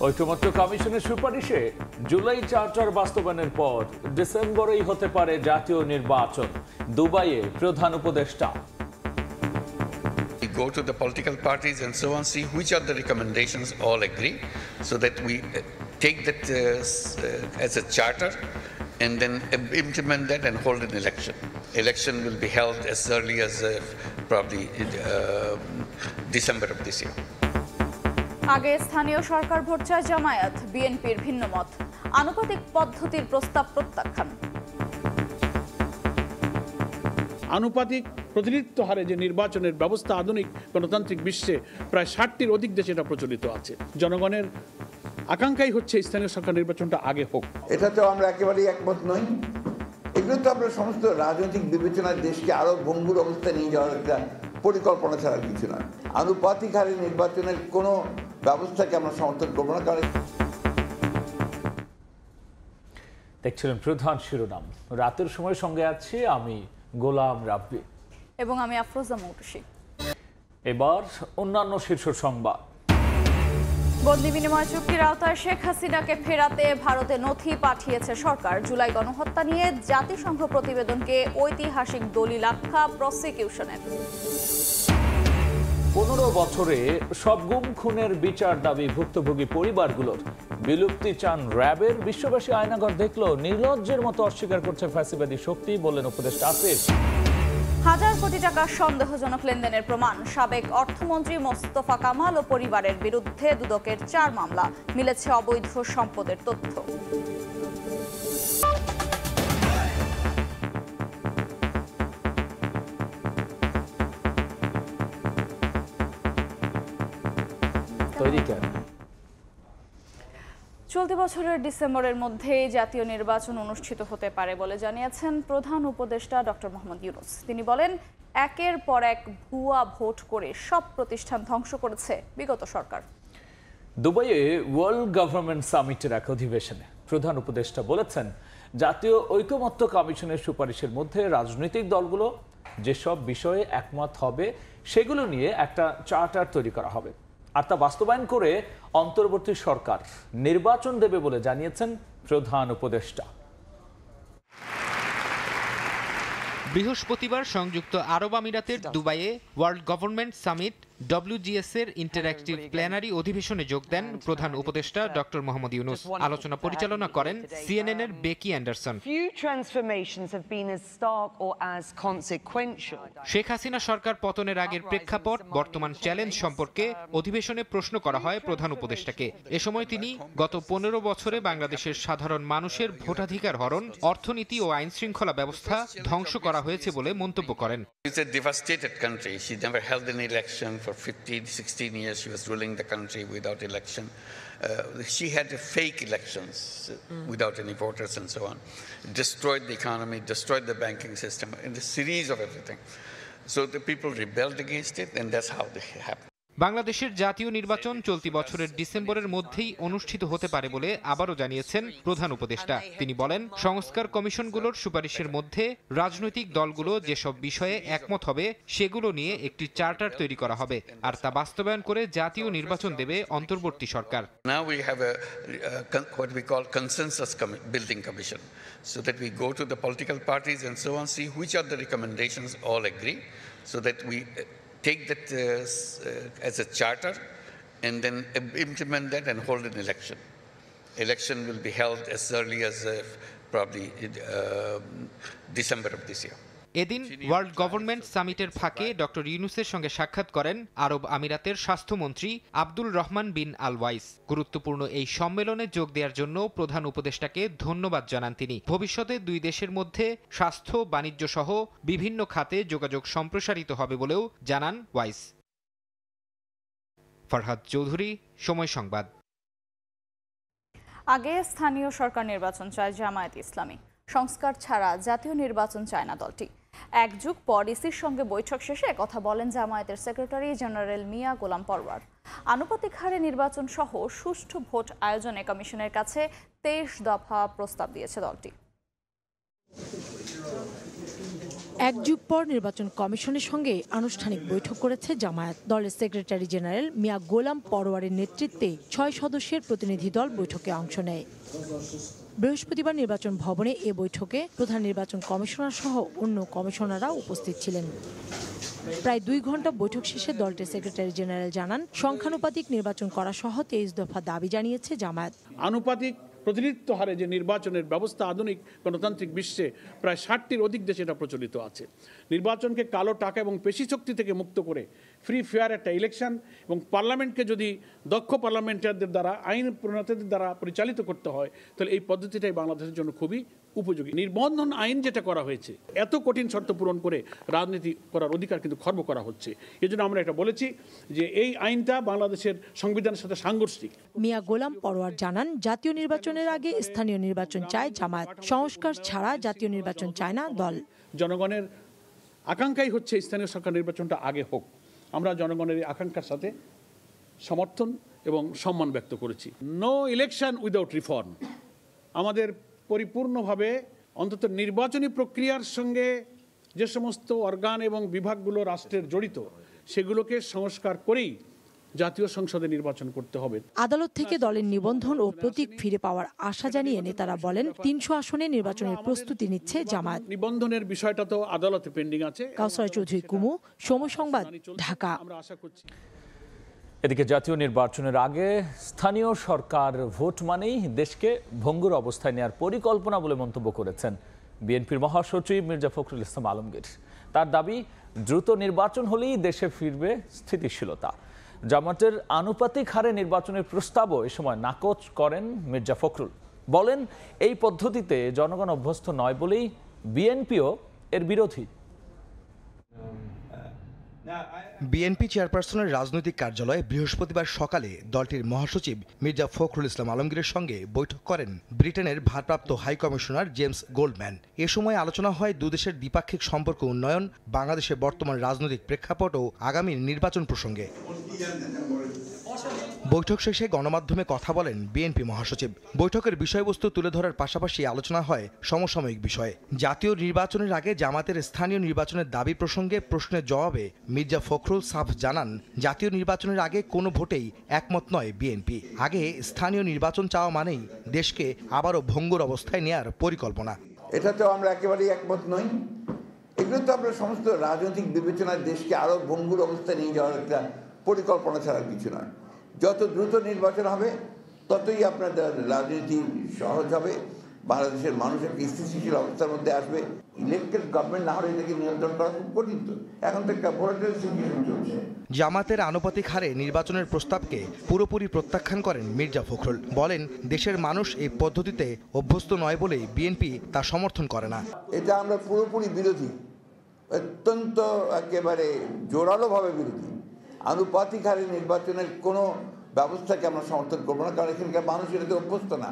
ঐকমত্য কমিশনের সুপারিশে জুলাই চার্টার বাস্তবায়নের পর ডিসেম্বরেই হতে পারে জাতীয় নির্বাচন, দুবাইয়ে প্রধান উপদেষ্টা। We go to the political parties and so on, see which are the recommendations all agree, so that we take that as a charter and then implement that and hold an election. Election will be held as early as probably December of this year. আগে স্থানীয় সরকার vote চায় জামায়াত, বিএনপির ভিন্ন মত। আনুপাতিক পদ্ধতির প্রস্তাব প্রত্যাখ্যান। আনুপাতিক প্রতিনিধিত্ব হারে যে নির্বাচনের ব্যবস্থা আধুনিক গণতান্ত্রিক বিশ্বে প্রায় 60টির অধিক দেশে এটা প্রচলিত আছে। জনগণের আকাঙ্ক্ষাই হচ্ছে স্থানীয় সরকার নির্বাচনটা আগে হোক। এটাতেও আমরা একেবারেই একমত নই। এগুলো তো আমরা সমস্ত রাজনৈতিক বিবেচনায় দেশকে আরো ভঙ্গুর অবস্থায় নিয়ে যাওয়ার একটা পরিকল্পনা ছাড়া কিছু না। আনুপাতিক হারে নির্বাচনের কোনো ব্যবস্থাকে আমরা সমর্থন করবো না। কারণ দেখছিলেন প্রধান শিরোনাম। রাতের সময় সঙ্গে আছি আমি গোলাম রাব্বি এবং আমি আফরোজা মৌটুসী। এবার অন্যান্য শীর্ষ সংবাদ। বন্দি বিনিময় চুক্তির আওতায় শেখ হাসিনাকে ফেরাতে ভারতে নথি পাঠিয়েছে সরকার। জুলাই গণহত্যা নিয়ে জাতিসংঘ প্রতিবেদনকে ঐতিহাসিক দলিল আখ্যা প্রসিকিউশনের। 15 বছরে সব গুম খুনের বিচার দাবি ভুক্তভোগী পরিবারগুলোর। বিলুপ্তি চান র্যাবের। বিশ্ববাসী আয়নাঘর দেখলো নির্লজ্জের মতো অস্বীকার করছে ফ্যাসিবাদী শক্তি, বললেন উপদেষ্টা আসিফ। হাজার কোটি টাকার সন্দেহজনক লেনদেনের প্রমাণ। সাবেক অর্থমন্ত্রী মোস্তফা কামাল ও পরিবারের বিরুদ্ধে দুদকের 4 মামলা। মিলেছে অবৈধ সম্পদের তথ্য। চলতি বছরের ডিসেম্বরের মধ্যে জাতীয় নির্বাচন অনুষ্ঠিত হতে পারে বলে জানিয়েছেন প্রধান উপদেষ্টা ডক্টর মোহাম্মদ ইউনূস। তিনি বলেন, একের পর এক ভুয়া ভোট করে সব প্রতিষ্ঠান ধ্বংস করেছে বিগত সরকার। দুবাইয়ে ওয়ার্ল্ড গভর্নমেন্ট সামিটের এক অধিবেশনে প্রধান উপদেষ্টা বলেছেন, জাতীয় ঐকমত্য কমিশনের সুপারিশের মধ্যে রাজনৈতিক দলগুলো যেসব বিষয়ে একমত হবে সেগুলো নিয়ে একটা চার্টার তৈরি করা হবে, আর তা বাস্তবায়ন করে অন্তর্বর্তী সরকার নির্বাচন দেবে বলে জানিয়েছেন প্রধান উপদেষ্টা। বৃহস্পতিবার সংযুক্ত আরব আমিরাতের দুবাইয়ে ওয়ার্ল্ড গভর্নমেন্ট সামিট WGS এর ইন্টারঅ্যাক্টিভ প্ল্যানারি অধিবেশনে যোগ দেন প্রধান উপদেষ্টা ডক্টর মোহাম্মদ ইউনূস। আলোচনা পরিচালনা করেন CNN এর বেকি অ্যান্ডারসন। শেখ হাসিনা সরকার পতনের আগের প্রেক্ষাপট, বর্তমান চ্যালেঞ্জ সম্পর্কে অধিবেশনে প্রশ্ন করা হয় প্রধান উপদেষ্টাকে। এ সময় তিনি গত 15 বছরে বাংলাদেশের সাধারণ মানুষের ভোটাধিকার হরণ, অর্থনীতি ও আইন শৃঙ্খলা ব্যবস্থা ধ্বংস করা হয়েছে বলে মন্তব্য করেন। For 15-16 years she was ruling the country without election. She had fake elections without any voters and so on. Destroyed the economy, destroyed the banking system, and a series of everything. So the people rebelled against it, and that's how it happened. বাংলাদেশের জাতীয় নির্বাচন চলতি বছরের ডিসেম্বরের মধ্যেই অনুষ্ঠিত হতে পারে বলে আবারও জানিয়েছেন প্রধান উপদেষ্টা। তিনি বলেন, সংস্কার কমিশনগুলোর সুপারিশের মধ্যে রাজনৈতিক দলগুলো যেসব বিষয়ে একমত হবে সেগুলো নিয়ে একটি চার্টার তৈরি করা হবে, আর তা বাস্তবায়ন করে জাতীয় নির্বাচন দেবে অন্তর্বর্তী সরকার। Now we have what we call consensus building commission, so that we go to the political parties and so on, see which are the recommendations all agree, so that we take that as a charter and then implement that and hold an election. Election will be held as early as probably December of this year. এদিন world government সামিটের ফাঁকে doctor ইউনূসের সঙ্গে সাক্ষাৎ করেন আরব আমিরাতের স্বাস্থ্যমন্ত্রী আব্দুল রহমান বিন আল wise. গুরুত্বপূর্ণ এই সম্মেলনে যোগ দেওয়ার জন্য প্রধান উপদেষ্টাকে ধন্যবাদ জানান তিনি। ভবিষ্যতে দুই দেশের মধ্যে স্বাস্থ্য, বাণিজ্য সহ বিভিন্ন খাতে যোগাযোগ সম্প্রসারিত হবে বলেও জানান ওয়াইস। ফরহাদ চৌধুরী, সময় সংবাদ। আগে স্থানীয় সরকার নির্বাচন চায় জামায়াত ইসলামী। সংস্কার ছাড়া জাতীয় নির্বাচন চায় না দলটি। এক যুগ পর ইসির সঙ্গে বৈঠক শেষে কথা বলেন জামায়াতের সেক্রেটারি জেনারেল মিয়া গোলাম পরওয়ার। আনুপাতিক হারে নির্বাচন সহ সুষ্ঠু ভোট আয়োজনে কমিশনের কাছে 23 দফা প্রস্তাব দিয়েছে দলটি। এক যুগ পর নির্বাচন কমিশনের সঙ্গে আনুষ্ঠানিক বৈঠক করেছে জামায়াত। দলের সেক্রেটারি জেনারেল মিয়া গোলাম পরোয়ারের নেতৃত্বে 6 সদস্যের প্রতিনিধি দল বৈঠকে অংশ নেয়। বৃহস্পতিবার নির্বাচন ভবনে এ বৈঠকে প্রধান নির্বাচন কমিশনার সহ অন্য কমিশনাররা উপস্থিত ছিলেন। প্রায় 2 ঘন্টা বৈঠক শেষে দলটির সেক্রেটারি জেনারেল জানান, সংখ্যানুপাতিক নির্বাচন করা সহ 23 দফা দাবি জানিয়েছে জামায়াত। আনুপাতিক প্রতিনিধিত্ব হারে যে নির্বাচনের ব্যবস্থা আধুনিক গণতান্ত্রিক বিশ্বে প্রায় 60টির অধিক দেশে এটা প্রচলিত আছে। নির্বাচনকে কালো টাকা এবং পেশি শক্তি থেকে মুক্ত করে ফ্রি ফেয়ার একটা ইলেকশন এবং পার্লামেন্টকে যদি দক্ষ পার্লামেন্টারদের দ্বারা আইন প্রণেতাদের দ্বারা পরিচালিত করতে হয়, তাহলে এই পদ্ধতিটাই বাংলাদেশের জন্য খুবই উপযোগী। নিবন্ধন আইন যেটা করা হয়েছে, এত কঠিন শর্ত পূরণ করে রাজনীতি করার অধিকার কিন্তু খর্ব করা হচ্ছে। এজন্য আমরা এটা বলেছি যে এই আইনটা বাংলাদেশের সংবিধানের সাথে সাংঘর্ষিক। মিয়া গোলাম পরোয়ার জানান, জাতীয় নির্বাচনের আগে স্থানীয় নির্বাচন চায় জামায়াত। সংস্কার ছাড়া জাতীয় নির্বাচন চায় না দল। জনগণের আকাঙ্ক্ষাই হচ্ছে স্থানীয় সরকার নির্বাচনটা আগে হোক। আমরা জনগণের এই আকাঙ্ক্ষার সাথে সমর্থন এবং সম্মান ব্যক্ত করেছি। No election without reform. আমাদের পরিপূর্ণভাবে অন্তত নির্বাচনী প্রক্রিয়ার সঙ্গে যে সমস্ত অর্গান এবং বিভাগগুলো রাষ্ট্রের জড়িত, সেগুলোকে সংস্কার করেই জাতীয় সংসদে নির্বাচন করতে হবে। আদালত থেকে দলের নিবন্ধন ও প্রতীক ফিরে পাওয়ার আশা জানিয়ে নেতারা বলেন, 300 আসনে নির্বাচনের প্রস্তুতি নিচ্ছে জামায়াত। নিবন্ধনের বিষয়টা তো আদালতে পেন্ডিং আছে। কাউসার চৌধুরী কুমু, সময় সংবাদ, ঢাকা। আমরা আশা করছি। এদিকে জাতীয় নির্বাচনের আগে স্থানীয় সরকার ভোট মানেই দেশকে ভঙ্গুর অবস্থায় নেওয়ার পরিকল্পনা বলে মন্তব্য করেছেন বিএনপির মহাসচিব মির্জা ফখরুল ইসলাম আলমগীর। তার দাবি, দ্রুত নির্বাচন হলেই দেশে ফিরবে স্থিতিশীলতা। জামায়াতের আনুপাতিক হারে নির্বাচনের প্রস্তাবও এ সময় নাকচ করেন মির্জা ফখরুল। বলেন, এই পদ্ধতিতে জনগণ অভ্যস্ত নয় বলেই বিএনপিও এর বিরোধী। বিএনপি চেয়ারপারসনের রাজনৈতিক কার্যালয়ে বৃহস্পতিবার সকালে দলটির মহাসচিব মির্জা ফখরুল ইসলাম আলমগীরের সঙ্গে বৈঠক করেন ব্রিটেনের ভারপ্রাপ্ত হাই কমিশনার জেমস গোল্ডম্যান। এ সময় আলোচনা হয় দুদেশের দ্বিপাক্ষিক সম্পর্ক উন্নয়ন, বাংলাদেশের বর্তমান রাজনৈতিক প্রেক্ষাপট ও আগামী নির্বাচন প্রসঙ্গে। বৈঠক শেষে গণমাধ্যমে কথা বলেন বিএনপি মহাসচিব। বৈঠকের বিষয়বস্তু তুলে ধরার পাশাপাশি আলোচনা হয় সমসাময়িক বিষয়ে। জাতীয় নির্বাচনের আগে জামাতের স্থানীয় নির্বাচনের দাবি প্রসঙ্গে প্রশ্নের জবাবে মির্জা ফখরুল সাফ জানান, জাতীয় নির্বাচনের আগে কোনো ভোটেই একমত নয় বিএনপি। আগে স্থানীয় নির্বাচন চাওয়া মানেই দেশকে আবারও ভঙ্গুর অবস্থায় নেয়ার পরিকল্পনা। এটাতেও আমরা একেবারেই একমত নই। এগুলো তো আমরা সমস্ত রাজনৈতিক বিবেচনায় দেশকে আরো ভঙ্গুর অবস্থায় নিয়ে যাওয়ার একটা পরিকল্পনা ছাড়া কিছু নয়। যত দ্রুত নির্বাচন হবে ততই আপনাদের রাজনীতি সহজ হবে, বাংলাদেশের মানুষ একটা স্থিতিশীল অবস্থার মধ্যে আসবে। ইলেকটেড গভর্নমেন্ট না হলে এটাকে নিয়ন্ত্রণ করা খুব কঠিন। তো এখন তো একটা ভোটারের সিচুয়েশন চলছে। জামাতের আনুপাতিক হারে নির্বাচনের প্রস্তাবকে পুরোপুরি প্রত্যাখ্যান করেন মির্জা ফখরুল। বলেন, দেশের মানুষ এই পদ্ধতিতে অভ্যস্ত নয় বলেই বিএনপি তা সমর্থন করে না। এটা আমরা পুরোপুরি বিরোধী, অত্যন্ত একেবারে জোরালোভাবে বিরোধী। আনুপাতিক হারে নির্বাচনের কোনো ব্যবস্থাকে আমরা সমর্থন করবো না, কারণ এখানকার মানুষ এটাতে অভ্যস্ত না,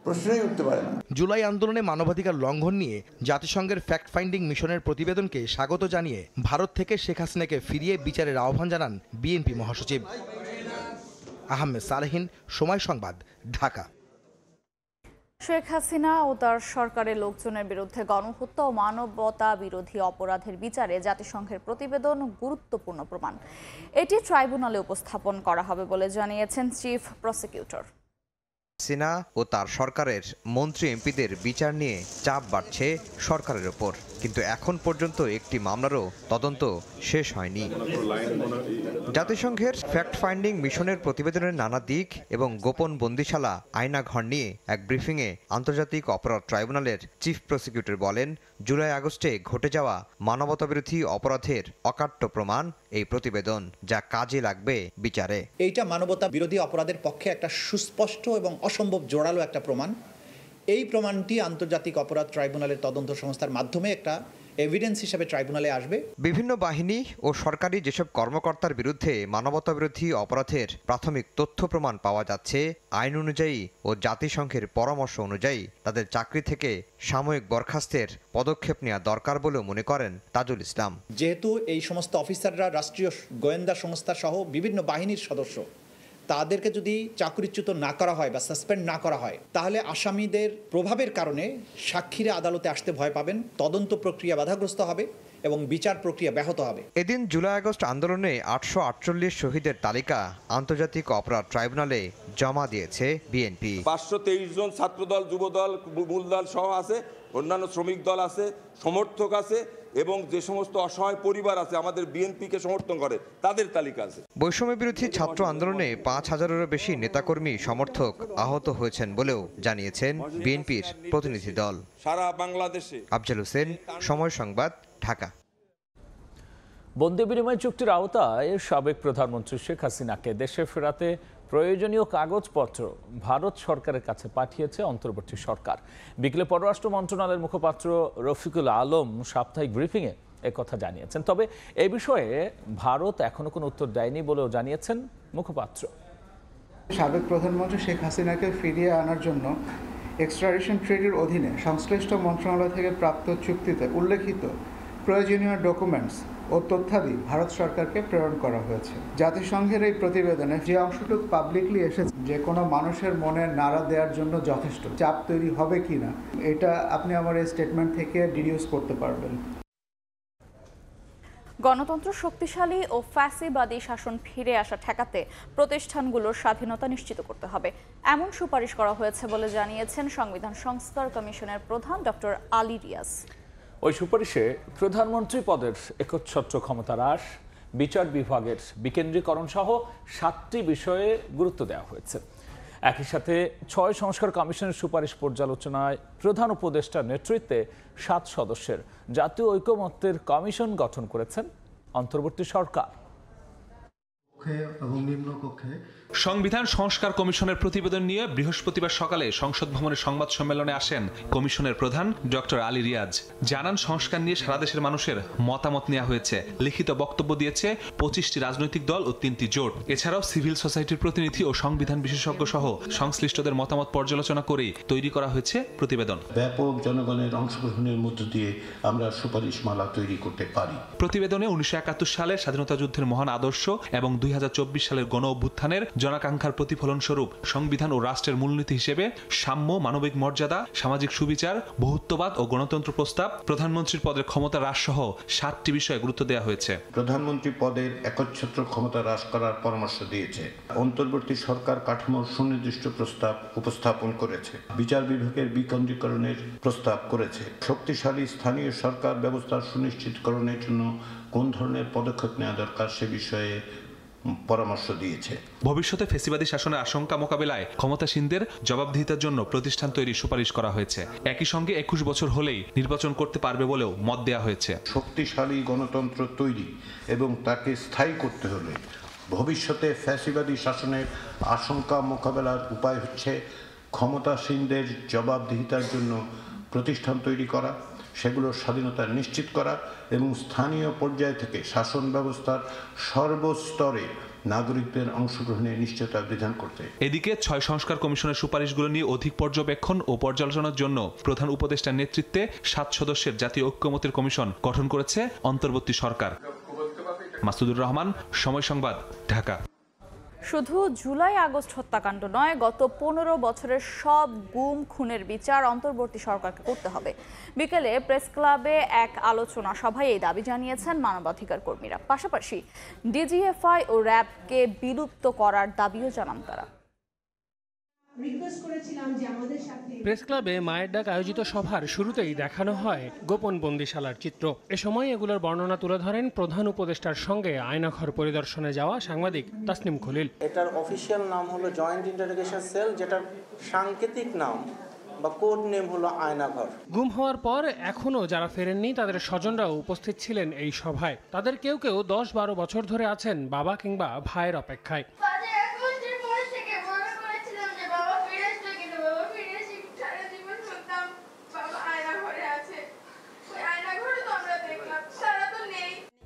প্রশ্নই উঠতে পারে না। জুলাই আন্দোলনে মানবাধিকার লঙ্ঘন নিয়ে জাতিসংঘের ফ্যাক্ট ফাইন্ডিং মিশনের প্রতিবেদনকে স্বাগত জানিয়ে ভারত থেকে শেখ হাসিনাকে ফিরিয়ে বিচারের আহ্বান জানান বিএনপি মহাসচিব। আহমেদ সালেহিন, সময় সংবাদ, ঢাকা। শেখ হাসিনা ও তার সরকারের লোকজনের বিরুদ্ধে গণহত্যা ও মানবতা বিরোধী অপরাধের বিচারে জাতিসংঘের প্রতিবেদন গুরুত্বপূর্ণ প্রমাণ। এটি ট্রাইব্যুনালে উপস্থাপন করা হবে বলে জানিয়েছেন চিফ প্রসিকিউটর। হাসিনা ও তার সরকারের মন্ত্রী এমপিদের বিচার নিয়ে চাপ বাড়ছে সরকারের ওপর, কিন্তু এখন পর্যন্ত একটি মামলারও তদন্ত শেষ হয়নি। জাতিসংঘের ফ্যাক্ট ফাইন্ডিং মিশনের প্রতিবেদনের নানা দিক এবং গোপন বন্দিশালা আয়নাঘর নিয়ে এক ব্রিফিংয়ে আন্তর্জাতিক অপরাধ ট্রাইব্যুনালের চিফ প্রসিকিউটর বলেন, জুলাই আগস্টে ঘটে যাওয়া মানবতাবিরোধী অপরাধের অকাট্য প্রমাণ এই প্রতিবেদন, যা কাজে লাগবে বিচারে। এইটা মানবতা বিরোধী অপরাধের পক্ষে একটা সুস্পষ্ট এবং অসম্ভব জোরালো একটা প্রমাণ। এই প্রমাণটি আন্তর্জাতিক অপরাধ ট্রাইব্যুনালের তদন্ত সংস্থার মাধ্যমে একটা এভিডেন্স হিসেবে ট্রাইব্যুনালে আসবে। বিভিন্ন বাহিনী ও সরকারি যেসব কর্মকর্তার বিরুদ্ধে মানবতাবিরোধী অপরাধের প্রাথমিক তথ্য প্রমাণ পাওয়া যাচ্ছে, আইন অনুযায়ী ও জাতিসংঘের পরামর্শ অনুযায়ী তাদের চাকরি থেকে সাময়িক বরখাস্তের পদক্ষেপ নেওয়া দরকার বলেও মনে করেন তাজুল ইসলাম। যেহেতু এই সমস্ত অফিসাররা রাষ্ট্রীয় গোয়েন্দা সংস্থা সহ বিভিন্ন বাহিনীর সদস্য, তাদেরকে যদি চাকরিচ্যুত না করা হয় বা সাসপেন্ড না করা হয়, তাহলে আসামিদের প্রভাবের কারণে সাক্ষীরা আদালতে আসতে ভয় পাবেন, তদন্ত প্রক্রিয়া বাধাগ্রস্ত হবে এবং বিচার প্রক্রিয়া ব্যাহত হবে। এদিন জুলাই আগস্ট আন্দোলনে 848 শহীদের তালিকা আন্তর্জাতিক অপরাধ ট্রাইব্যুনালে জমা দিয়েছে বিএনপি। 523 জন ছাত্রদল, যুবদল, মূলদল সহ আছে, অন্যান্য শ্রমিক দল আছে, সমর্থক আছে এবং যে সমস্ত অসহায় পরিবার আছে আমাদের বিএনপিকে সমর্থন করে তাদের তালিকা আছে। বৈষম্য বিরোধী ছাত্র আন্দোলনে 5000-এরও বেশি নেতাকর্মী সমর্থক আহত হয়েছেন বলেও জানিয়েছেন বিএনপির প্রতিনিধি দল। সারা বাংলাদেশে। আফজাল হোসেন, সময় সংবাদ, ঢাকা। বন্দি বিনিময় চুক্তির আওতায় সাবেক প্রধানমন্ত্রী শেখ হাসিনাকে দেশে ফেরাতে প্রয়োজনীয় কাগজপত্র ভারত সরকারের কাছে পাঠিয়েছে অন্তর্বর্তী সরকার। বিকেলে পররাষ্ট্র মন্ত্রণালয়ের মুখপাত্র রফিকুল আলম সাপ্তাহিক ব্রিফিংয়ে একথা জানিয়েছেন। তবে এই বিষয়ে ভারত এখনো কোনো উত্তর দেয়নি বলেও জানিয়েছেন মুখপাত্র। সাবেক প্রধানমন্ত্রী শেখ হাসিনাকে ফিরিয়ে আনার জন্য এক্সট্রাডিশন ট্রিটির অধীনে সংশ্লিষ্ট মন্ত্রণালয় থেকে প্রাপ্ত চুক্তিতে উল্লেখিত প্রয়োজনীয় ডকুমেন্টস ও তথ্যাদি ভারত সরকারকে প্রেরণ করা হয়েছে। জাতিসংঘের এই প্রতিবেদনে যে অংশটুকু পাবলিকলি এসেছে যে কোনো মানুষের মনে নাড়া দেওয়ার জন্য যথেষ্ট চাপ তৈরি হবে কি না, এটা আপনি আমার এই স্টেটমেন্ট থেকে ডিডিউস করতে পারবেন। গণতন্ত্র শক্তিশালী ও ফ্যাসিবাদী শাসন ফিরে আসা ঠেকাতে প্রতিষ্ঠানগুলোর স্বাধীনতা নিশ্চিত করতে হবে, এমন সুপারিশ করা হয়েছে বলে জানিয়েছেন সংবিধান সংস্কার কমিশনের প্রধান ডক্টর আলী রিয়াজ। ওই সুপারিশে প্রধানমন্ত্রী পদের একচ্ছত্র ক্ষমতা হ্রাস, বিচার বিভাগের বিকেন্দ্রীকরণ সহ 7টি বিষয়ে গুরুত্ব দেওয়া হয়েছে। একই সাথে 6 সংস্কার কমিশনের সুপারিশ পর্যালোচনায় প্রধান উপদেষ্টার নেতৃত্বে 7 সদস্যের জাতীয় ঐকমত্যের কমিশন গঠন করেছেন অন্তর্বর্তী সরকার। সংবিধান সংস্কার কমিশনের প্রতিবেদন নিয়ে বৃহস্পতিবার সকালে সংসদ ভবনের সংবাদ সম্মেলনে আসেন কমিশনের প্রধান ডক্টর আলী রিয়াজ। জানান, সংস্কার নিয়ে সারা দেশের মানুষের মতামত নেওয়া হয়েছে। লিখিত বক্তব্য দিয়েছে 25টি রাজনৈতিক দল ও 3টি জোট। এছাড়াও সিভিল সোসাইটির প্রতিনিধি ও সংবিধান বিশেষজ্ঞ সহ সংশ্লিষ্টদের মতামত পর্যালোচনা করেই তৈরি করা হয়েছে প্রতিবেদন। ব্যাপক জনগণের অংশগ্রহণের মধ্য দিয়ে আমরা সুপারিশমালা তৈরি করতে পারি। প্রতিবেদনে 1971 সালের স্বাধীনতা যুদ্ধের মহান আদর্শ এবং 2024 সালের গণ অভ্যুত্থানের জনাকাঙ্ক্ষার প্রতিফলন স্বরূপ সংবিধান ও রাষ্ট্রের মূলনীতি হিসেবে সাম্য, মানবিক মর্যাদা, সামাজিক সুবিচার, বহুত্ববাদ ও গণতন্ত্র প্রস্তাব, প্রধানমন্ত্রীর পদের ক্ষমতা হ্রাস সহ 7টি বিষয়ে গুরুত্ব দেওয়া হয়েছে। প্রধানমন্ত্রী পদের একচ্ছত্র ক্ষমতা হ্রাস করার পরামর্শ দিয়েছে। অন্তর্বর্তী সরকার কাঠামোর সুনির্দিষ্ট প্রস্তাব উপস্থাপন করেছে। বিচার বিভাগের বিকেন্দ্রীকরণের প্রস্তাব করেছে। শক্তিশালী স্থানীয় সরকার ব্যবস্থা সুনিশ্চিতকরণের জন্য কোন ধরনের পদক্ষেপ নেওয়া দরকার সে বিষয়ে পরামর্শ দিয়েছে। ভবিষ্যতে ফ্যাসিবাদী শাসনের আশঙ্কা মোকাবেলায় ক্ষমতাসীনদের জবাবদিহিতার জন্য প্রতিষ্ঠান তৈরির সুপারিশ করা হয়েছে। একই সঙ্গে 21 বছর হলেই নির্বাচন করতে পারবে বলেও মত দেওয়া হয়েছে। শক্তিশালী গণতন্ত্র তৈরি এবং তাকে স্থায়ী করতে হলে ভবিষ্যতে ফ্যাসিবাদী শাসনের আশঙ্কা মোকাবেলার উপায় হচ্ছে ক্ষমতাসীনদের জবাবদিহিতার জন্য প্রতিষ্ঠান তৈরি করা, সেগুলোর স্বাধীনতা নিশ্চিত করা এবং স্থানীয় পর্যায় থেকে শাসন ব্যবস্থার সর্বস্তরে নাগরিকদের অংশগ্রহণের নিশ্চয়তা বিধান করতে। এদিকে 6 সংস্কার কমিশনের সুপারিশগুলো নিয়ে অধিক পর্যবেক্ষণ ও পর্যালোচনার জন্য প্রধান উপদেষ্টার নেতৃত্বে 7 সদস্যের জাতীয় ঐকমত্যের কমিশন গঠন করেছে অন্তর্বর্তী সরকার। মাসুদুর রহমান, সময় সংবাদ, ঢাকা। শুধু জুলাই আগস্ট হত্যাকাণ্ড নয়, গত 15 বছরের সব গুম খুনের বিচার অন্তর্বর্তী সরকারকে করতে হবে। বিকেলে প্রেস ক্লাবে এক আলোচনা সভায় এই দাবি জানিয়েছেন মানবাধিকার কর্মীরা। পাশাপাশি ডিজিএফআই ও র্যাবকে বিলুপ্ত করার দাবিও জানান তারা। প্রেস ক্লাবে মায়ের ডাক আয়োজিত সভার শুরুতেই দেখানো হয় গোপন বন্দিশালার চিত্র। এ সময় এগুলোর বর্ণনা তুলে ধরেন প্রধান উপদেষ্টার সঙ্গে আয়নাঘর পরিদর্শনে যাওয়া সাংবাদিক তাসনিম খলিল। এটার অফিসিয়াল নাম হলো জয়েন্ট ইন্টারোগেশন সেল, যেটার সাংকেতিক নাম বা কোড নেম হলো আয়নাঘর। গুম হওয়ার পর এখনো যারা ফেরেননি তাদের স্বজনরাও উপস্থিত ছিলেন এই সভায়। তাদের কেউ কেউ 10-12 বছর ধরে আছেন বাবা কিংবা ভাইয়ের অপেক্ষায়।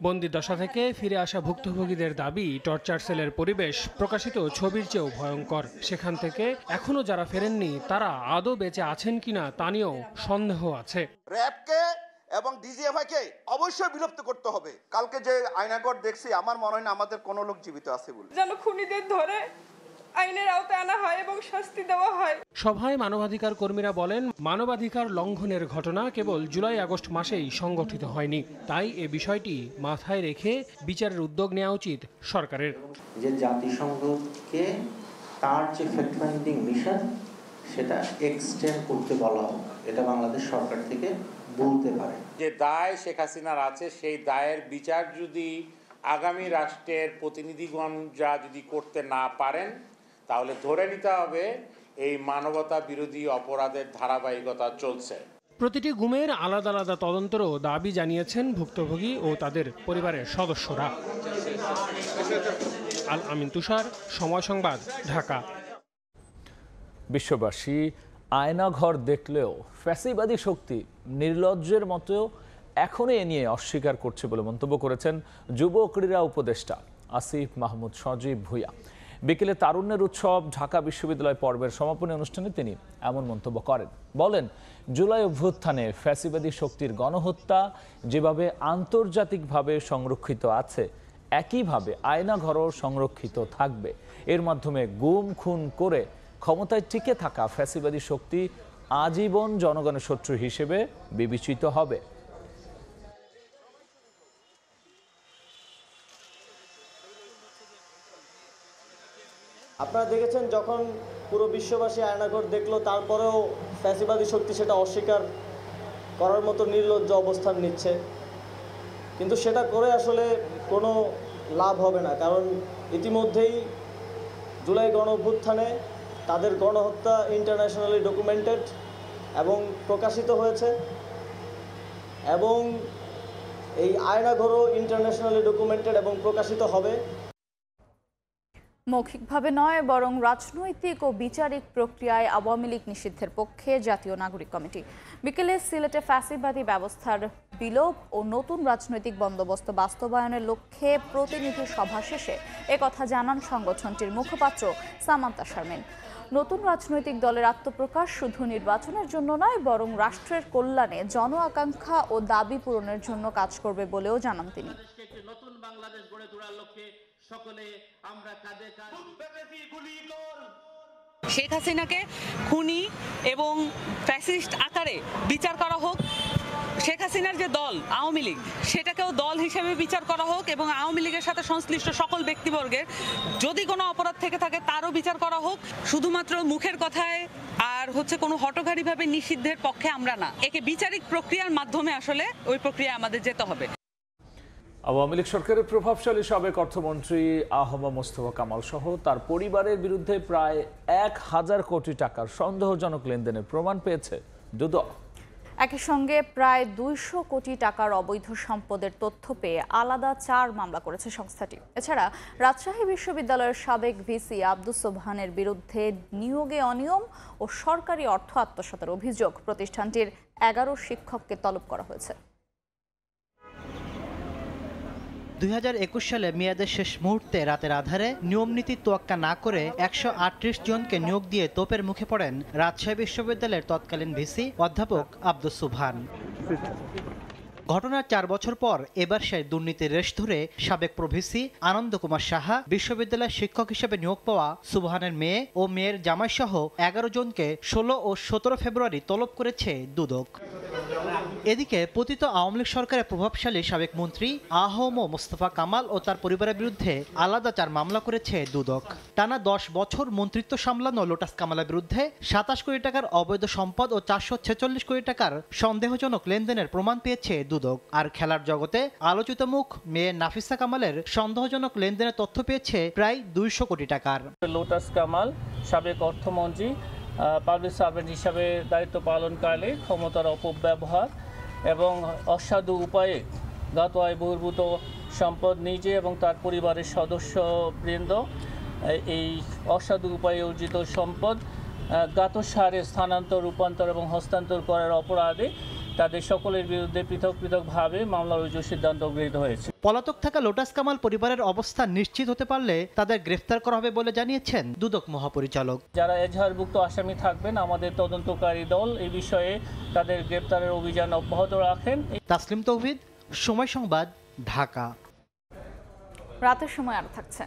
বন্দি দশা থেকে ফিরে আসা ভুক্তভোগীদের দাবি, টর্চার সেলের পরিবেশ প্রকাশিত ছবির চেয়েও ভয়ঙ্কর। সেখান থেকে এখনো যারা ফেরেননি তারা আদৌ বেঁচে আছেন কিনা তা নিয়েও সন্দেহ আছে। র্যাবকে এবং ডিজিএফআইকে অবশ্যই বিলুপ্ত করতে হবে। কালকে যে আয়নাঘর দেখছি, আমার মনে হয় না আমাদের কোনো লোক জীবিত আছে বলে। যেন খুনিদের ধরে আইনের আওতায় আনা হয় এবং শাস্তি দেওয়া হয়। সভায় মানবাধিকার কর্মীরা বলেন, মানবাধিকার লঙ্ঘনের ঘটনা কেবল জুলাই আগস্ট মাসেই সংগঠিত হয়নি, তাই এ বিষয়টি মাথায় রেখে বিচারের উদ্যোগ নেওয়া উচিত সরকারের। যে জাতিসংঘকে তার যে ফ্যাক্ট ফাইন্ডিং মিশন সেটা এক্সটেন্ড করতে বলা হোক, এটা বাংলাদেশ সরকার থেকে বলতে পারে। যে দায় শেখ হাসিনার আছে সেই দায়ের বিচার যদি আগামী রাষ্ট্রের প্রতিনিধিগণ যা যদি করতে না পারেন, তাহলে ধরে নিতে হবে এই মানবতা বিরোধী অপরাধের ধারাবাহিকতা চলছে। প্রতিটি গুমের আলাদা আলাদা তদন্তেরও দাবি জানিয়েছেন ভুক্তভোগী ও তাদের পরিবারের সদস্যরা। আল আমিন তুষার, সময় সংবাদ, ঢাকা। বিশ্ববাসী আয়নাঘর দেখলেও ফ্যাসিবাদী শক্তি নির্লজ্জের মতো এখনও এ নিয়ে অস্বীকার করছে বলে মন্তব্য করেছেন যুব ক্রীড়া উপদেষ্টা আসিফ মাহমুদ সজীব ভুঁইয়া। বিকেলে তারুণ্যের উৎসব ঢাকা বিশ্ববিদ্যালয় পর্বের সমাপনী অনুষ্ঠানে তিনি এমন মন্তব্য করেন। বলেন, জুলাই অভ্যুত্থানে ফ্যাসিবাদী শক্তির গণহত্যা যেভাবে আন্তর্জাতিকভাবে সংরক্ষিত আছে, একইভাবে আয়নাঘরও সংরক্ষিত থাকবে। এর মাধ্যমে গুম খুন করে ক্ষমতায় টিকে থাকা ফ্যাসিবাদী শক্তি আজীবন জনগণের শত্রু হিসেবে বিবেচিত হবে। আপনারা দেখেছেন যখন পুরো বিশ্ববাসী আয়নাঘর দেখলো, তারপরেও ফ্যাসিবাদী শক্তি সেটা অস্বীকার করার মতো নির্লজ্জ অবস্থান নিচ্ছে। কিন্তু সেটা করে আসলে কোনো লাভ হবে না, কারণ ইতিমধ্যেই জুলাই গণ অভ্যুত্থানে তাদের গণহত্যা ইন্টারন্যাশনালি ডকুমেন্টেড এবং প্রকাশিত হয়েছে, এবং এই আয়নাঘরও ইন্টারন্যাশনালি ডকুমেন্টেড এবং প্রকাশিত হবে। মৌখিকভাবে নয়, বরং রাজনৈতিক ও বিচারিক প্রক্রিয়ায় আওয়ামী লীগ নিষিদ্ধের পক্ষে জাতীয় নাগরিক কমিটি। বিকেলে সিলেটে ফ্যাসিবাদী ব্যবস্থার বিলোপ ও নতুন রাজনৈতিক বন্দোবস্ত বাস্তবায়নের লক্ষ্যে প্রতিনিধি সভা শেষে একথা জানান সংগঠনটির মুখপাত্র সামান্তা শারমিন। নতুন রাজনৈতিক দলের আত্মপ্রকাশ শুধু নির্বাচনের জন্য নয়, বরং রাষ্ট্রের কল্যাণে জন আকাঙ্ক্ষা ও দাবি পূরণের জন্য কাজ করবে বলেও জানান তিনি। নতুন বাংলাদেশ গড়ে তোলার লক্ষ্যে সকলে আমরা কাঁধে কাঁধ শেখ হাসিনাকে খুনি এবং ফ্যাসিস্ট আকারে বিচার করা হোক। শেখ হাসিনার যে দল আওয়ামী লীগ, সেটাকেও দল হিসেবে বিচার করা হোক এবং আওয়ামী লীগের সাথে সংশ্লিষ্ট সকল ব্যক্তিবর্গের যদি কোনো অপরাধ থেকে থাকে তারও বিচার করা হোক। শুধুমাত্র মুখের কথায় আর কোনো হঠকারীভাবে নিষিদ্ধের পক্ষে আমরা না, একে বিচারিক প্রক্রিয়ার মাধ্যমে আসলে ওই প্রক্রিয়া আমাদের যেতে হবে। আওয়ামী লীগ সরকারের প্রভাবশালী সাবেক অর্থমন্ত্রী আহমদ মোস্তফা কামাল সহ তার পরিবারের বিরুদ্ধে প্রায় ১,০০০ কোটি টাকার সন্দেহজনক লেনদেনের প্রমাণ পেয়েছে দুদক। একই সঙ্গে প্রায় ২০০ কোটি টাকার অবৈধ সম্পদের তথ্য পেয়ে আলাদা ৪ মামলা করেছে সংস্থাটি। এছাড়া রাজশাহী বিশ্ববিদ্যালয়ের সাবেক ভিসি আব্দুস সোবহানের বিরুদ্ধে নিয়োগে অনিয়ম ও সরকারি অর্থ আত্মসাতের অভিযোগ প্রতিষ্ঠানটির ১১ শিক্ষককে তলব করা হয়েছে। ২০২১ সালে মেয়াদের শেষ মুহূর্তে রাতের আধারে নিয়মনীতি তোয়াক্কা না করে ১৩৮ জনকে নিয়োগ দিয়ে তোপের মুখে পড়েন রাজশাহী বিশ্ববিদ্যালয়ের তৎকালীন ভিসি অধ্যাপক আব্দুস সোবহান। ঘটনার ৪ বছর পর এবার সেই দুর্নীতির রেশ ধরে সাবেক প্রভিসি আনন্দ কুমার সাহা বিশ্ববিদ্যালয়ের শিক্ষক হিসেবে নিয়োগ পাওয়া সোবহানের মেয়ে ও মেয়ের জামাই সহ ১১ জনকে ১৬ ও ১৭ ফেব্রুয়ারি তলব করেছে দুদক। এদিকে পতিত আওয়ামী লীগ সরকারের প্রভাবশালী সাবেক মন্ত্রী আহমদ মোস্তফা কামাল ও তার পরিবারের বিরুদ্ধে আলাদা ৪ মামলা করেছে দুদক। টানা ১০ বছর মন্ত্রিত্ব সামলানো লোটাস কামালের বিরুদ্ধে ২৭ কোটি টাকার অবৈধ সম্পদ ও ৪৪৬ কোটি টাকার সন্দেহজনক লেনদেনের প্রমাণ পেয়েছে দুদক। আর খেলার জগতে আলোচিত মুখ মেয়ে নাফিসা কামালের সন্দেহজনক লেনদেনের তথ্য পেয়েছে প্রায় ২০০ কোটি টাকার। লোটাস কামাল সাবেক অর্থমন্ত্রী পাবলিক সার্ভেন্ট হিসাবে দায়িত্ব পালনকালে ক্ষমতার অপব্যবহার এবং অসাধু উপায়ে জ্ঞাত আয় বহির্ভূত সম্পদ নিজে এবং তার পরিবারের সদস্যবৃন্দ এই অসাধু উপায়ে অর্জিত সম্পদ জ্ঞাতসারে স্থানান্তর, রূপান্তর এবং হস্তান্তর করার অপরাধে তাদের সকলের বিরুদ্ধে পৃথক পৃথকভাবে মামলা রুজুর সিদ্ধান্ত গৃহীত হয়েছে। পলাতক থাকা লোটাস কামাল পরিবারের অবস্থান নিশ্চিত হতে পারলে তাদের গ্রেফতার করা হবে বলে জানিয়েছেন দুদক মহাপরিচালক। যারা এজাহারভুক্ত আসামি থাকবেন, আমাদের তদন্তকারী দল এই বিষয়ে তাদের গ্রেফতারের অভিযান অব্যাহত রাখেন। তাসলিম তৌহিদ, সময় সংবাদ, ঢাকা। রাতের সময় আর থাকছে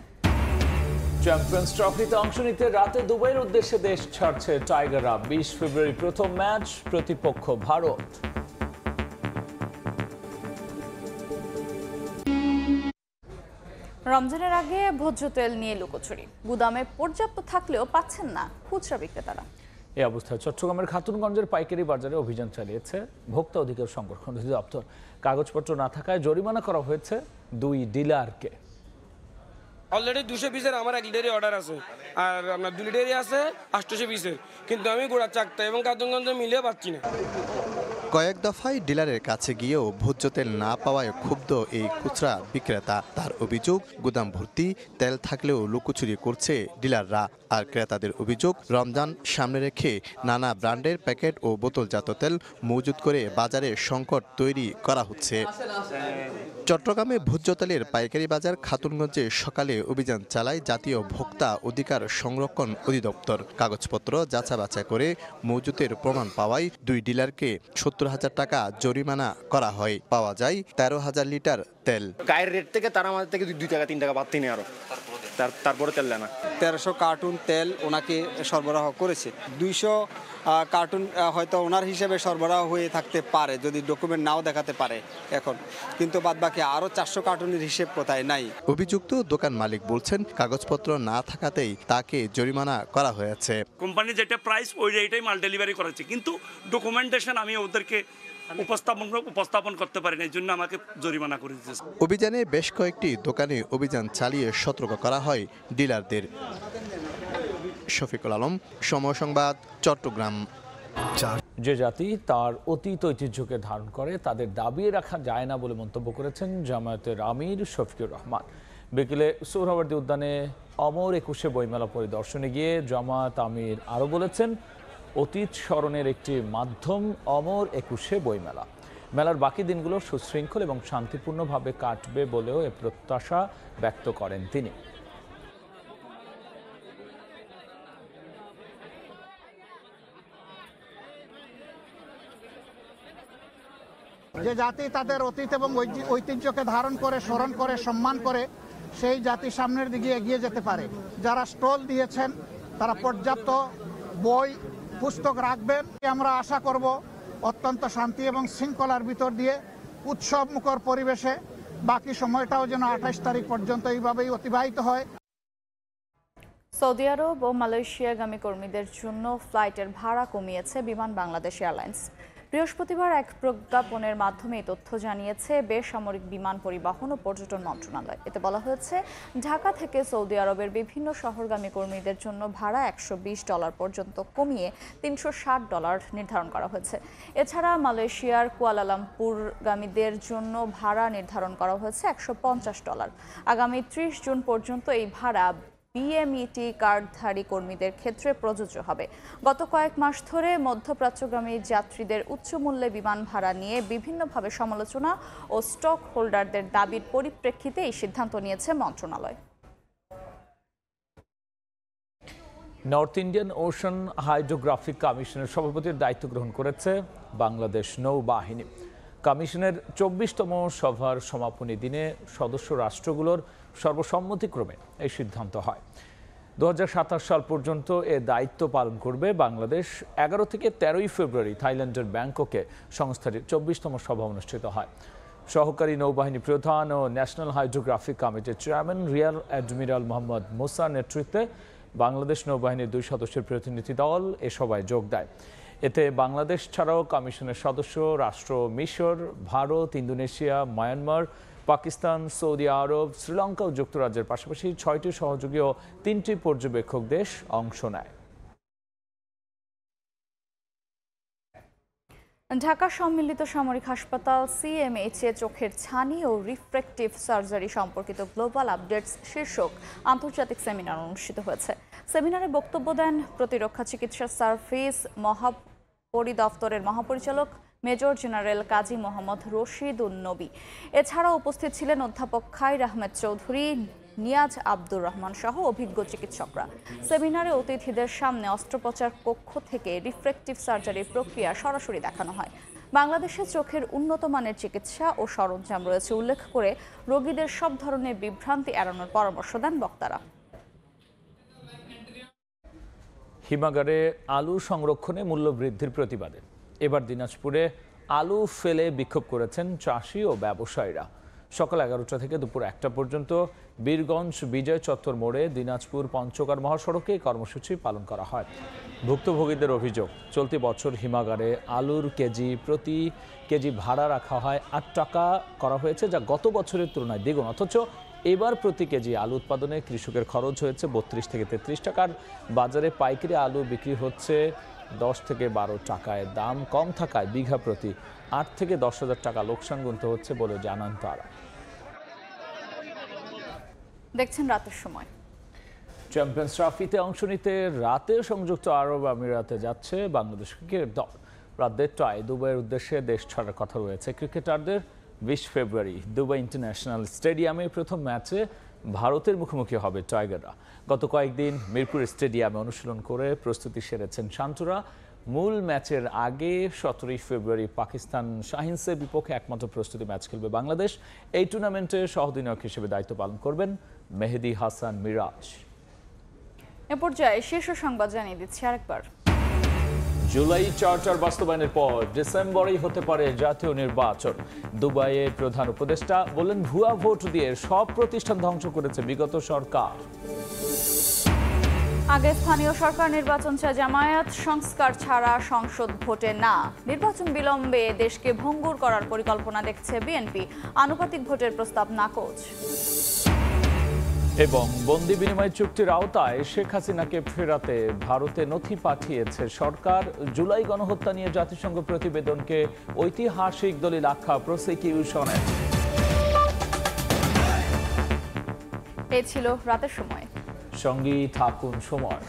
চ্যাম্পিয়ন্স ট্রফিতে অংশ নিতে রাতে দুবাইয়ের উদ্দেশ্যে দেশ ছাড়ছে টাইগাররা। 20 ফেব্রুয়ারি প্রথম ম্যাচ, প্রতিপক্ষ ভারত। রমজানের আগে ভোজ্য তেল নিয়ে লুকোচুরি, গুদামে পর্যাপ্ত থাকলেও পাচ্ছেন না খুচরা বিক্রেতারা। এই অবস্থায় চট্টগ্রামের খাতুনগঞ্জের পাইকারি বাজারে অভিযান চালিয়েছে ভোক্তা অধিকার সংরক্ষণ অধিদপ্তর। কাগজপত্র না থাকায় জরিমানা করা হয়েছে 2 ডিলারকে। অলরেডি 200 পিসের আমার 1 লিটারের অর্ডার আছে, আর আপনার 2 লিটারই আছে 800 পিসের, কিন্তু আমি গোড়া চাকতা এবং খাতুনগঞ্জে মিলিয়ে পাচ্ছি না। কয়েক দফায় ডিলারের কাছে গিয়েও ভোজ্য তেল না পাওয়ায় ক্ষুব্ধ এই খুচরা বিক্রেতা। তার অভিযোগ, গুদাম ভর্তি তেল থাকলেও লুকোচুরি করছে ডিলাররা। আর ক্রেতাদের অভিযোগ, রমজান সামনে রেখে নানা ব্র্যান্ডের প্যাকেট ও বোতলজাত তেল মজুত করে বাজারে সংকট তৈরি করা হচ্ছে। চট্টগ্রামে ভোজ্য তেলের পাইকারি বাজার খাতুনগঞ্জে সকালে অভিযান চালায় জাতীয় ভোক্তা অধিকার সংরক্ষণ অধিদপ্তর। কাগজপত্র যাচাই বাছাই করে মজুতের প্রমাণ পাওয়ায় 2 ডিলারকে 70,000 টাকা জরিমানা করা হয়। পাওয়া যায় 13,000 লিটার তেল। গায়ের রেট থেকে তারা আমাদের থেকে 2 টাকা 3 টাকা বাড়তি নেই, আরো তারপরে তেল দেয় না। 1300 কার্টুন তেল ওনাকে সরবরাহ করেছে। 200 কার্টুন হয়তো ওনার হিসেবে সরবরাহ হয়ে থাকতে পারে, যদি ডকুমেন্ট নাও দেখাতে পারে এখন, কিন্তু বাদবাকি আরো 400 কার্টুনের হিসেব কোথায় নাই। অভিযুক্ত দোকান মালিক বলছেন, কাগজপত্র না থাকাতেই তাকে জরিমানা করা হয়েছে। কোম্পানি যেটা প্রাইস ওই রেটেই মাল ডেলিভারি করেছে, কিন্তু ডকুমেন্টেশন আমি ওদেরকে উপস্থাপন করতে পারি না, এই জন্য আমাকে জরিমানা করে দিতেছে। অভিযানে বেশ কয়েকটি দোকানে অভিযান চালিয়ে সতর্ক করা হয় ডিলারদের। শফিকুল আলম, সময় সংবাদ, চট্টগ্রাম। যে জাতি তার অতীত ঐতিহ্যকে ধারণ করে তাদের দাবিয়ে রাখা যায় না বলে মন্তব্য করেছেন জামায়াতের আমির শফিকুর রহমান। বিকেলে সোহরাওয়ার্দী উদ্যানে অমর 21 বইমেলা পরিদর্শনে গিয়ে জামায়াত আমির আরও বলেছেন, অতীত স্মরণের একটি মাধ্যম অমর 21 বইমেলা। মেলার বাকি দিনগুলো সুশৃঙ্খল এবং শান্তিপূর্ণভাবে কাটবে বলেও এ প্রত্যাশা ব্যক্ত করেন তিনি। যে জাতি তাদের অতীত এবং ঐতিহ্যকে ধারণ করে, স্মরণ করে, সম্মান করে, সেই জাতি সামনের দিকে এগিয়ে যেতে পারে। যারা স্টল দিয়েছেন তারা পর্যাপ্ত বই পুস্তক রাখবেন। আমরা আশা করব অত্যন্ত শান্তি এবং শৃঙ্খলার ভিতর দিয়ে উৎসব মুখর পরিবেশে বাকি সময়টাও যেন 28 তারিখ পর্যন্ত এইভাবেই অতিবাহিত হয়। সৌদি আরব ও মালয়েশিয়াগামী কর্মীদের জন্য ফ্লাইটের ভাড়া কমিয়েছে বিমান বাংলাদেশ এয়ারলাইন্স। বৃহস্পতিবার এক প্রজ্ঞাপনের মাধ্যমে এই তথ্য জানিয়েছে বেসামরিক বিমান পরিবহন ও পর্যটন মন্ত্রণালয়। এতে বলা হয়েছে, ঢাকা থেকে সৌদি আরবের বিভিন্ন শহরগামী কর্মীদের জন্য ভাড়া $120 পর্যন্ত কমিয়ে $360 নির্ধারণ করা হয়েছে। এছাড়া মালয়েশিয়ার কুয়ালালামপুরগামীদের জন্য ভাড়া নির্ধারণ করা হয়েছে $150। আগামী 30 জুন পর্যন্ত এই ভাড়া বিএমইটি কার্ডধারী কর্মীদের ক্ষেত্রে প্রযোজ্য হবে। গত কয়েক মাস ধরে মধ্যপ্রাচ্যগামী যাত্রীদের উচ্চ মূল্যে বিমান ভাড়া নিয়ে বিভিন্নভাবে সমালোচনা ও স্টক হোল্ডারদের দাবির পরিপ্রেক্ষিতে এই সিদ্ধান্ত নিয়েছে মন্ত্রণালয়। নর্থ ইন্ডিয়ান ওশান হাইড্রোগ্রাফিক কমিশনের সভাপতির দায়িত্ব গ্রহণ করেছে বাংলাদেশ নৌবাহিনী। কমিশনের 24তম সভার সমাপনী দিনে সদস্য রাষ্ট্রগুলোর সর্বসম্মতিক্রমে এই সিদ্ধান্ত হয়। 2027 সাল পর্যন্ত এ দায়িত্ব পালন করবে বাংলাদেশ। 11 থেকে 13 ফেব্রুয়ারি থাইল্যান্ডের ব্যাংককে সংস্থাটির 24তম সভা অনুষ্ঠিত হয়। সহকারী নৌবাহিনী প্রধান ও ন্যাশনাল হাইড্রোগ্রাফিক কমিটির চেয়ারম্যান রিয়ার অ্যাডমিরাল মোহাম্মদ মুসার নেতৃত্বে বাংলাদেশ নৌবাহিনীর 2 সদস্যের প্রতিনিধি দল এ সভায় যোগ দেয়। এতে বাংলাদেশ ছাড়াও কমিশনের সদস্য রাষ্ট্র মিশর, ভারত, ইন্দোনেশিয়া, মায়ানমার, পাকিস্তান, সৌদি আরব, শ্রীলঙ্কা ও যুক্তরাজ্যের পাশাপাশি 6টি সহযোগী ও 3টি পর্যবেক্ষক দেশ অংশ নেয়। ঢাকা সম্মিলিত সামরিক হাসপাতাল সিএমএইচে চোখের ছানি ও রিফ্র্যাক্টিভ সার্জারি সম্পর্কিত গ্লোবাল আপডেটস শীর্ষক আন্তর্জাতিক সেমিনার অনুষ্ঠিত হয়েছে। সেমিনারে বক্তব্য দেন প্রতিরক্ষা চিকিৎসা সার্ভিস মহাপরিদপ্তরের মহাপরিচালক মেজর জেনারেল কাজী মোহাম্মদ রশিদ উন নবী। এছাড়াও উপস্থিত ছিলেন অধ্যাপক খাইর আহমেদ চৌধুরী, নিয়াজ আব্দুর রহমান সহ অভিজ্ঞ চিকিৎসকরা। সেমিনারে অতিথিদের সামনে অস্ত্রোপচার কক্ষ থেকে রিফ্র্যাক্টিভ সার্জারির প্রক্রিয়া সরাসরি দেখানো হয়। বাংলাদেশে চোখের উন্নত মানের চিকিৎসা ও সরঞ্জাম রয়েছে উল্লেখ করে রোগীদের সব ধরনের বিভ্রান্তি এড়ানোর পরামর্শ দেন বক্তারা। হিমাগারে আলু সংরক্ষণে মূল্য বৃদ্ধির প্রতিবাদে এবার দিনাজপুরে আলু ফেলে বিক্ষোভ করেছেন চাষি ও ব্যবসায়ীরা। সকাল 11টা থেকে দুপুর 1টা পর্যন্ত বীরগঞ্জ বিজয় চত্বর মোড়ে দিনাজপুর পঞ্চগড় মহাসড়কে কর্মসূচি পালন করা হয়। ভুক্তভোগীদের অভিযোগ, চলতি বছর হিমাগারে আলুর প্রতি কেজি ভাড়া রাখা হয় 8 টাকা করা হয়েছে, যা গত বছরের তুলনায় দ্বিগুণ। অথচ এবার প্রতি কেজি আলু উৎপাদনে কৃষকের খরচ হয়েছে 32 থেকে 33 টাকার। বাজারে পাইকারি আলু বিক্রি হচ্ছে 10 থেকে 12 টাকায়। দাম কম থাকায় বিঘা প্রতি 8 থেকে 10,000 টাকা লোকসান গুনতে হচ্ছে বলে জানান তারা। দেখছেন রাতের সময়। চ্যাম্পিয়ন্স ট্রফিতে অংশ নিতে রাতে সংযুক্ত আরব আমিরাতে যাচ্ছে বাংলাদেশ ক্রিকেট দল। রাত 1:30টায় দুবাইয়ের উদ্দেশ্যে দেশ ছাড়ার কথা রয়েছে ক্রিকেটারদের। 20 ফেব্রুয়ারি দুবাই ইন্টারন্যাশনাল স্টেডিয়ামে প্রথম ম্যাচে ভারতের মুখোমুখি হবে টাইগাররা। গত কয়েকদিন মিরপুর স্টেডিয়ামে অনুশীলন করে প্রস্তুতি সেরেছেন শান্তরা। মূল ম্যাচের আগে 17 ফেব্রুয়ারি পাকিস্তান শাহিনসের বিপক্ষে একমাত্র প্রস্তুতি ম্যাচ খেলবে বাংলাদেশ। এই টুর্নামেন্টে সহ-অধিনায়ক হিসেবে দায়িত্ব পালন করবেন মেহেদী হাসান মিরাজ। এ পর্যায়ে শীর্ষ সংবাদ জানিয়ে দিচ্ছি আরেকবার। জুলাই চার্টার বাস্তবায়নের পর ডিসেম্বরেই হতে পারে জাতীয় নির্বাচন। দুবাইয়ের প্রধান উপদেষ্টা বললেন, ভুয়া ভোট দিয়ে সব প্রতিষ্ঠান ধ্বংস করেছে বিগত সরকার। আগে স্থানীয় সরকার নির্বাচন চায় জামায়াত, সংস্কার ছাড়া সংসদ ভোটে না। নির্বাচন বিলম্বে দেশকে ভঙ্গুর করার পরিকল্পনা দেখছে বিএনপি, আনুপাতিক ভোটের প্রস্তাব নাকচ। এবং বন্দি বিনিময় চুক্তির আওতায় শেখ হাসিনাকে ফেরাতে ভারতে নথি পাঠিয়েছে সরকার। জুলাই গণহত্যা নিয়ে জাতিসংঘ প্রতিবেদনকে ঐতিহাসিক দলিল আখ্যা প্রসিকিউশনের। এই ছিল রাতের সময়। সঙ্গী থাকুন সময়।